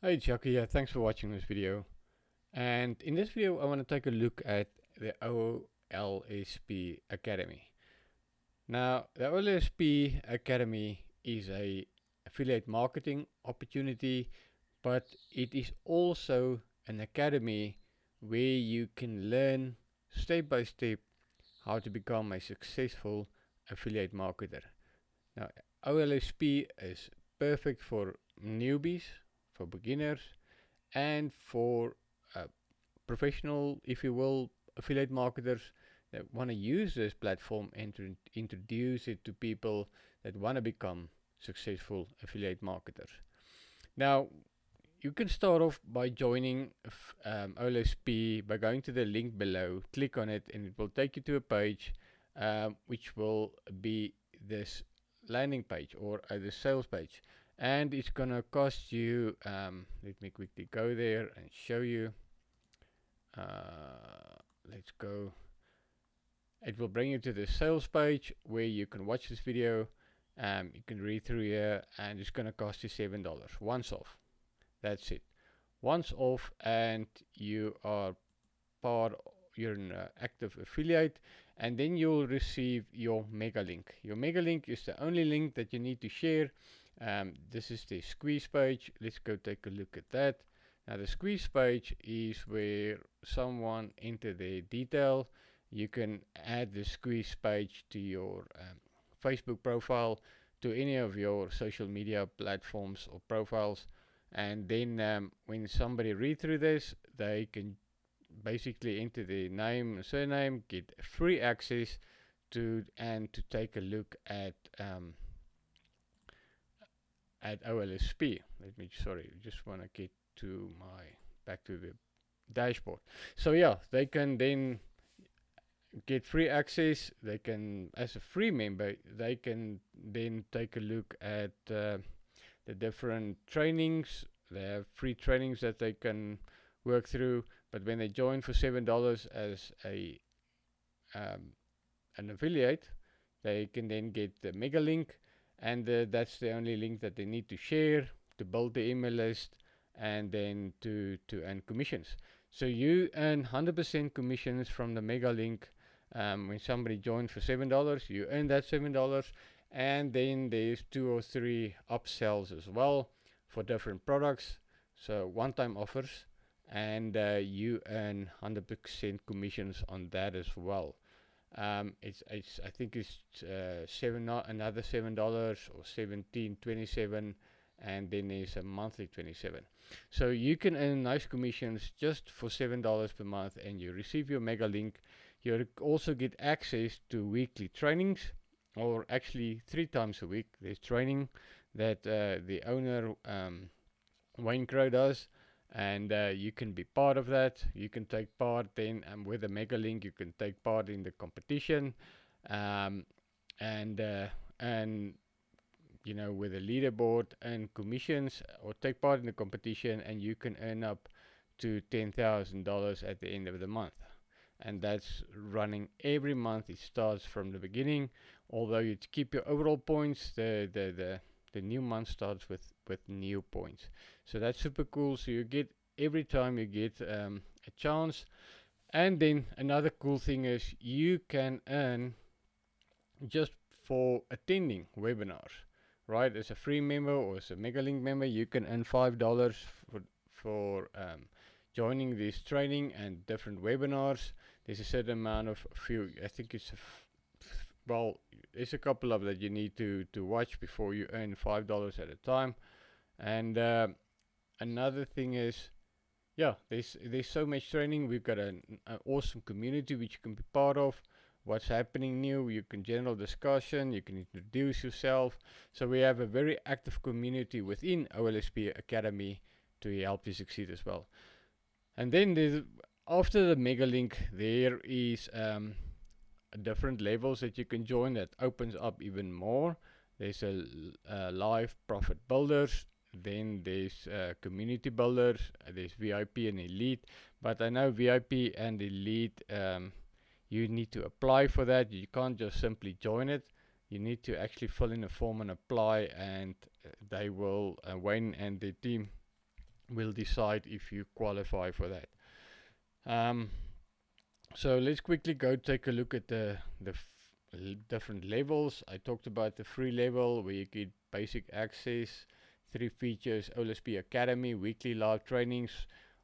Hey Chucky, yeah, thanks for watching this video. And in this video, I want to take a look at the OLSP Academy. Now, the OLSP Academy is a affiliate marketing opportunity, but it is also an academy where you can learn step by step how to become a successful affiliate marketer. Now, OLSP is perfect for newbies, for beginners, and for uh, professional, if you will, affiliate marketers that want to use this platform and to introduce it to people that want to become successful affiliate marketers. Now, you can start off by joining OLSP by going to the link below, click on it, and it will take you to a page which will be this landing page or the sales page. And it's gonna cost you, let me quickly go there and show you. Let's go. It will bring you to the sales page where you can watch this video. You can read through here, and it's gonna cost you $7 once off. That's it. Once off, and you are part. You're an active affiliate, and then you'll receive your mega link. Your mega link is the only link that you need to share. This is the squeeze page. Let's go take a look at that. Now the squeeze page is where someone enter their detail. You can add the squeeze page to your Facebook profile, to any of your social media platforms or profiles, and then when somebody read through this, they can basically enter their name and surname, get free access to and to take a look at OLSP. Let me just want to get to my back to the dashboard. So yeah, they can then get free access. They can, as a free member, they can then take a look at the different trainings. They have free trainings that they can work through. But when they join for $7 as a an affiliate, they can then get the mega link, and that's the only link that they need to share to build the email list, and then to earn commissions. So you earn 100% commissions from the mega link. When somebody joins for $7, you earn that $7, and then there's 2 or 3 upsells as well for different products. So one-time offers, and you earn 100% commissions on that as well. It's I think it's another $7 or 17.27, and then there's a monthly 27. So you can earn nice commissions just for $7 per month, and you receive your mega link. You also get access to weekly trainings, or actually 3 times a week. There's training that the owner Wayne Crow does, and you can be part of that. You can take part then, with a mega link. You can take part in the competition, um, and with a leaderboard and commissions, or take part in the competition, and you can earn up to $10,000 at the end of the month. And that's running every month. It starts from the beginning. Although you keep your overall points, the new month starts with new points. So that's super cool. So you get, every time you get a chance. And then another cool thing is you can earn just for attending webinars, right? As a free member or as a MegaLink member, you can earn $5 for joining this training and different webinars. There's a certain amount of few. I think it's well, there's a couple of that you need to watch before you earn $5 at a time. And another thing is, yeah, there's so much training. We've got an awesome community which you can be part of. What's happening new, you can general discussion, you can introduce yourself. So we have a very active community within OLSP Academy to help you succeed as well. And then after the mega link, there is different levels that you can join that opens up even more. There's a live profit builders, then there's community builders, there's VIP and elite. But I know VIP and elite, you need to apply for that. You can't just simply join it. You need to actually fill in a form and apply, and they will, Wayne and the team will decide if you qualify for that. Um, so let's quickly go take a look at the different levels. I talked about the free level where you get basic access, 3 features, OLSP Academy, weekly live trainings,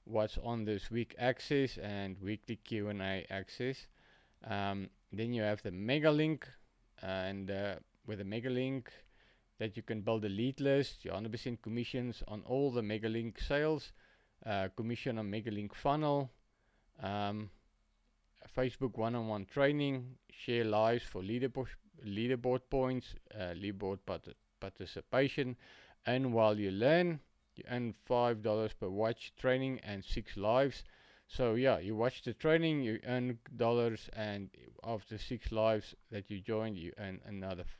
what's on this week access, and weekly Q&A access. Then you have the mega link, and with the mega link that you can build a lead list, your 100% commissions on all the mega link sales, commission on mega link funnel, um, Facebook one-on-one training, share lives for leaderboard points, leaderboard participation, and while you learn, you earn $5 per watch training and 6 lives. So yeah, you watch the training, you earn dollars, and after 6 lives that you join, you earn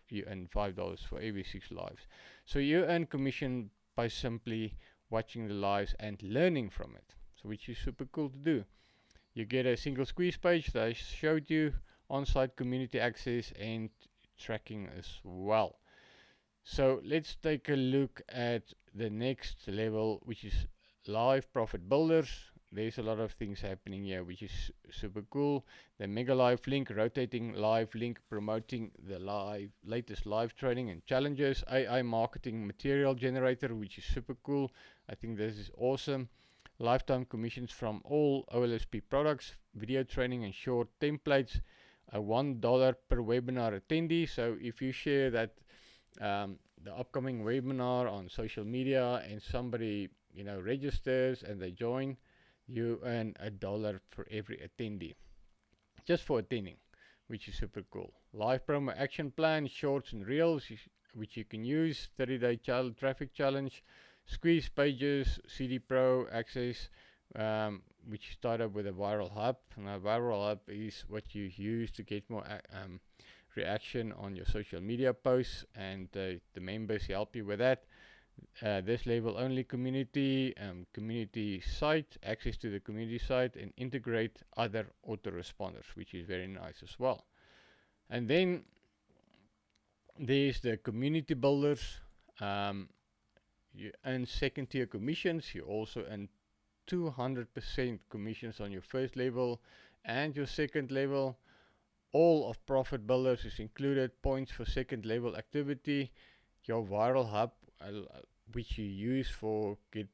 you earn $5 for every 6 lives. So you earn commission by simply watching the lives and learning from it, so which is super cool to do. You get a single squeeze page that I showed you, on-site community access and tracking as well. So let's take a look at the next level, which is live profit builders. There's a lot of things happening here, which is super cool. The mega live link, rotating live link, promoting the latest live training and challenges. AI marketing material generator, which is super cool. I think this is awesome. Lifetime commissions from all OLSP products, video training and short templates, a $1 per webinar attendee. So if you share that the upcoming webinar on social media and somebody registers and they join, you earn $1 for every attendee, just for attending, which is super cool. Live promo action plan, shorts and reels, which you can use. 30-day traffic challenge, squeeze pages, CD Pro access, which you start up with a viral hub. Now, viral hub is what you use to get more reaction on your social media posts, and the members help you with that. This level only community, community site, access to the community site, and integrate other autoresponders, which is very nice as well. And then there's the community builders. You earn second tier commissions. You also earn 200% commissions on your first level and your second level. All of profit builders is included. Points for second level activity, your viral hub, which you use for get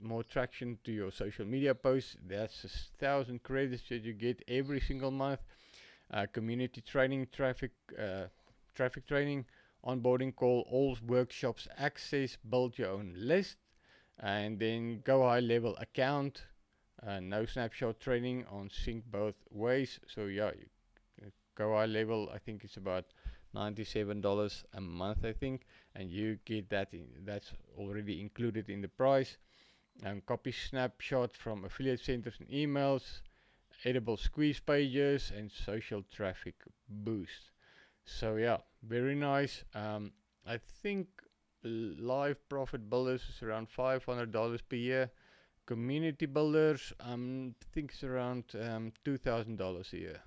more traction to your social media posts. That's 1,000 credits that you get every single month. Community training, traffic training, onboarding call, all workshops access, build your own list, and then go high level account. No snapshot training on sync both ways. So yeah, go high level, I think it's about $97 a month, I think, and you get that that's already included in the price. Copy snapshot from affiliate centers and emails, edible squeeze pages, and social traffic boost. So yeah, very nice. I think live profit builders is around $500 per year. Community builders, I think it's around $2,000 a year,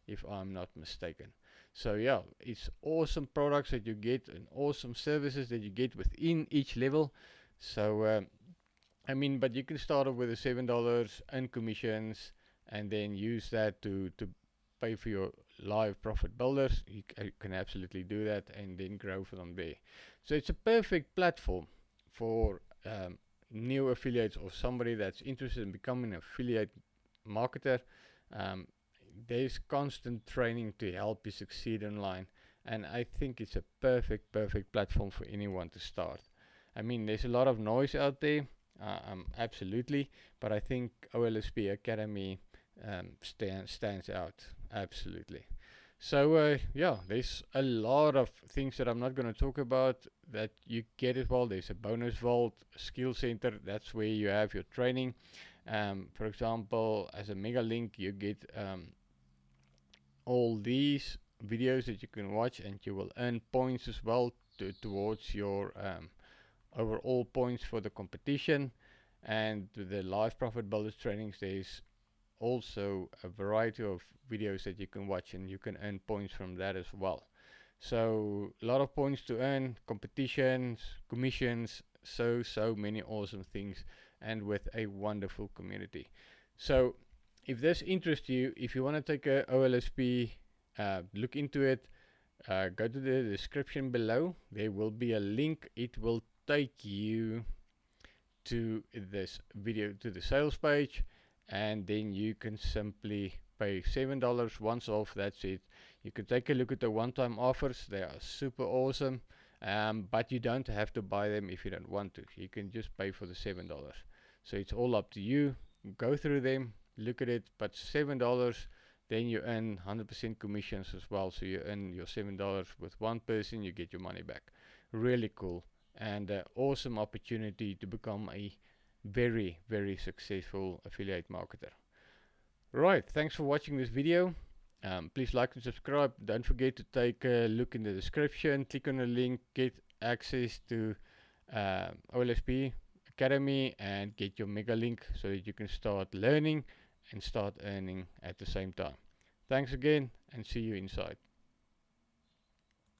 if I'm not mistaken. So yeah, it's awesome products that you get and awesome services that you get within each level. So but you can start off with the $7 and commissions, and then use that to pay for your live profit builders. You can absolutely do that, and then grow from there. So it's a perfect platform for new affiliates or somebody that's interested in becoming an affiliate marketer. There's constant training to help you succeed online, and I think it's a perfect platform for anyone to start. There's a lot of noise out there, absolutely, but I think OLSP Academy stands out absolutely. So yeah, there's a lot of things that I'm not going to talk about that you get as well. There's a bonus vault, skill center, that's where you have your training. For example, as a mega link, you get all these videos that you can watch, and you will earn points as well towards your overall points for the competition. And the live profit builders trainings, there's also a variety of videos that you can watch, and you can earn points from that as well. So a lot of points to earn, competitions, commissions, so many awesome things, and with a wonderful community. So if this interests you, if you want to take a OLSP, look into it, go to the description below. There will be a link. It will take you to this video, to the sales page, and then you can simply pay $7 once off. That's it. You can take a look at the one-time offers. They are super awesome, but you don't have to buy them if you don't want to. You can just pay for the $7. So it's all up to you. Go through them, look at it, but $7, then you earn 100% commissions as well. So you earn your $7 with one person, you get your money back. Really cool, and an awesome opportunity to become a very successful affiliate marketer. Right, thanks for watching this video. Please like and subscribe. Don't forget to take a look in the description, click on the link, get access to OLSP Academy, and get your mega link so that you can start learning and start earning at the same time. Thanks again, and see you inside.